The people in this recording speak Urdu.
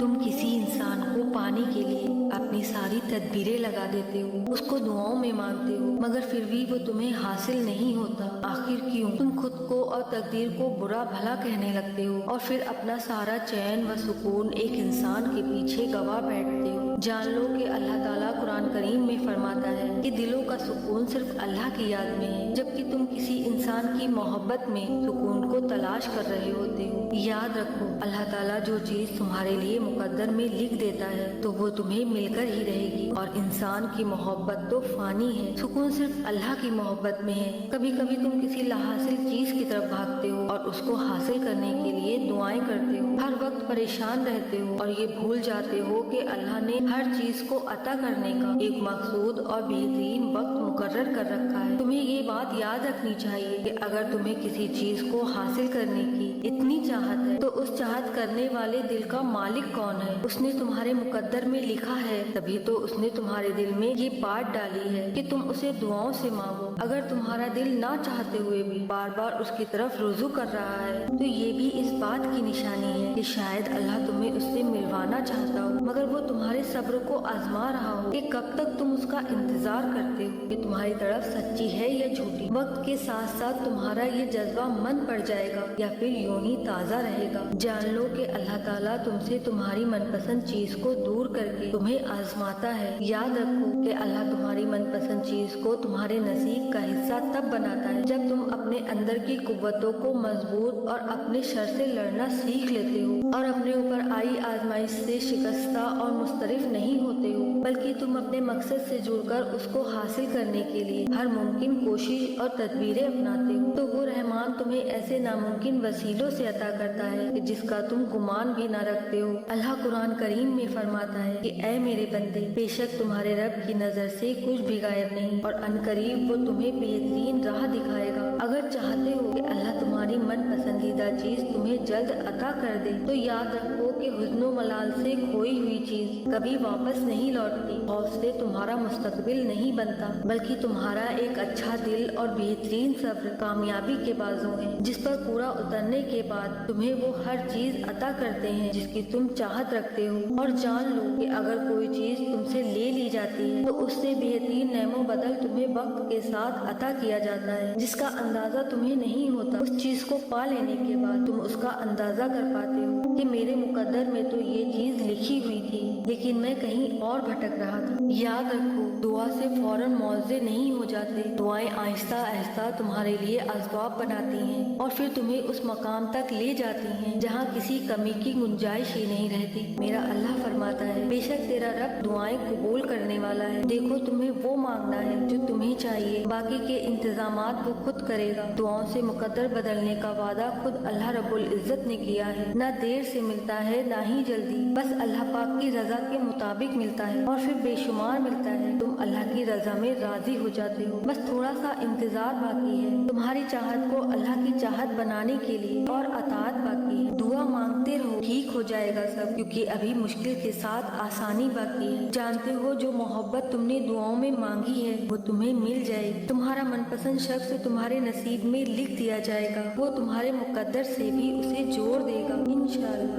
تم کسی انسان کو پانے کے لیے اپنی ساری تدبیریں لگا دیتے ہو، اس کو دعاؤں میں مانگتے ہو، مگر پھر بھی وہ تمہیں حاصل نہیں ہوتا۔ آخر کیوں؟ تم خود کو اور تقدیر کو برا بھلا کہنے لگتے ہو اور پھر اپنا سارا چین و سکون ایک انسان کے پیچھے گوا بیٹھتے ہو۔ جان لو کہ اللہ تعالیٰ قرآن کریم میں فرماتا ہے کہ دلوں کا سکون صرف اللہ کی یاد میں ہے، جبکہ تم کسی انسان کی محبت میں سکون کو تلاش کر رہے ہوتے ہو۔ یاد رکھو، اللہ تعالیٰ جو چیز تمہارے لیے مقدر میں لکھ دیتا ہے تو وہ تمہیں مل کر ہی رہے گی، اور انسان کی محبت تو فانی ہے، سکون صرف اللہ کی محبت میں ہے۔ کبھی کبھی تم کسی لاحاصل چیز کی طرف بھاگتے ہو اور اس کو حاصل کرنے کے لیے دعائیں کرتے ہو، ہر وقت پریشان رہتے ہو اور یہ بھول جاتے ہو کہ اللہ نے ہر چیز کو عطا کرنے کا ایک مقصود اور بہترین وقت مقرر کر رکھا ہے۔ تمہیں یہ بات یاد رکھنی چاہیے کہ اگر تمہیں کسی چیز کو حاصل کرنے کی اتنی چاہت ہے تو اس چاہت کرنے والے دل کا مالک کون ہے؟ اس نے تمہارے مقدر میں لکھا ہے، تبھی تو اس نے تمہارے دل میں یہ بات ڈالی ہے کہ تم اسے دعاؤں سے مانگو۔ اگر تمہارا دل نہ چاہتے ہوئے بھی بار بار اس کی طرف رجوع کر رہا ہے تو یہ بھی اس بات کی نشانی ہے کہ شاید اللہ تمہیں اس سے ملوانا چاہتا ہو، مگر وہ تمہارے صبر کو آزما رہا ہو کہ کب تک تم اس کا انتظار کرتے ہو کہ تمہاری طرف سچی ہے یا جھوٹی۔ وقت کے ساتھ ساتھ تمہارا یہ جذبہ من پڑ جائے گا یا پھر یوں ہی تازہ رہے گا۔ جان لو کہ اللہ تعالیٰ تم سے تمہاری من پسند چیز کو دور کر کے تمہیں آزماتا ہے۔ یاد رکھو کہ اللہ تمہاری من پسند چیز کو تمہارے نصیب کا حصہ تب بناتا ہے جب تم اپنے اندر کی قوتوں کو مضبوط اور اپنے شر سے لڑنا سیکھ لیتے ہو اور اپنے اوپر آئی آزمائش سے شکستہ اور مسترف نہیں ہوتے ہو، بلکہ تم اپنے مقصد سے جڑ کر اس کو حاصل کرنے کے لیے ہر ممکن کوشش اور تدبیریں اپناتے ہو، تو وہ رحمان تمہیں ایسے ناممکن وسیلوں سے عطا کرتا ہے کہ جس کا تم گمان بھی نہ رکھتے ہو۔ اللہ قرآن کریم میں فرماتا ہے کہ اے میرے بندے، بے شک تمہارے رب کی نظر سے کچھ بھی غائب نہیں، اور عنقریب وہ تمہیں بہترین راہ دکھائے گا۔ اگر چاہتے ہو کہ اللہ تمہاری من پسندیدہ چیز تمہیں جلد عطا کر دے تو یاد رکھو کہ حزن و ملال سے کھوئی ہوئی چیز کبھی واپس نہیں لوٹتی۔ خوف سے تمہارا مستقبل نہیں بنتا، بلکہ تمہارا ایک اچھا دل اور بہترین صبر کامیابی کے بازو ہے، جس پر پورا اترنے کے بعد تمہیں وہ ہر چیز عطا کرتے ہیں جس کی تم چاہت رکھتے ہو۔ اور جان لو کہ اگر کوئی چیز تم سے لے لی جاتی ہے تو اس سے بہترین نعم و بدل تمہیں وقت کے ساتھ عطا کیا جاتا ہے، جس کا اندازہ تمہیں نہیں ہوتا۔ اس چیز کو پا لینے کے بعد تم اس کا اندازہ کر پاتے ہو کہ میرے مقدر میں تو یہ چیز لکھی ہوئی تھی، لیکن میں کہیں اور بھٹک رہا تھا۔ یاد رکھو، دعا سے فوراً معاوضے نہیں ہو جاتے، دعائیں آہستہ آہستہ تمہارے لیے اسباب بناتی ہیں اور پھر تمہیں اس مقام تک لے جاتی ہیں جہاں کسی کمی کی گنجائش ہی نہیں رہتی۔ میرا اللہ فرماتا ہے، بے شک تیرا رب دعائیں قبول کرنے والا ہے۔ دیکھو، تمہیں وہ مانگنا ہے جو تمہیں چاہیے، باقی کے انتظامات وہ خود کرے گا۔ دعاؤں سے مقدر بدلنے کا وعدہ خود اللہ رب العزت نے کیا ہے، نہ دیر سے ملتا ہے نہ ہی جلدی، بس اللہ پاک کی رضا کے مطابق ملتا ہے اور پھر بے شمار ملتا ہے۔ تم اللہ کی رضا میں راضی ہو جاتے ہو، بس تھوڑا سا انتظار باقی ہے، تمہاری چاہت کو اللہ کی چاہت بنانے کے لیے، اور اطاعت باقی ہے۔ دعا مانگتے رہو، ٹھیک ہو جائے گا سب، کیونکہ ابھی مشکل کے ساتھ آسانی باقی ہے۔ جانتے ہو، جو محبت تم نے دعاؤں میں مانگی ہے وہ تمہیں مل جائے گی۔ تمہارا من پسند شخص تمہارے نصیب میں لکھ دیا جائے گا، وہ تمہارے مقدر سے بھی اسے جوڑ دے گا انشاءاللہ۔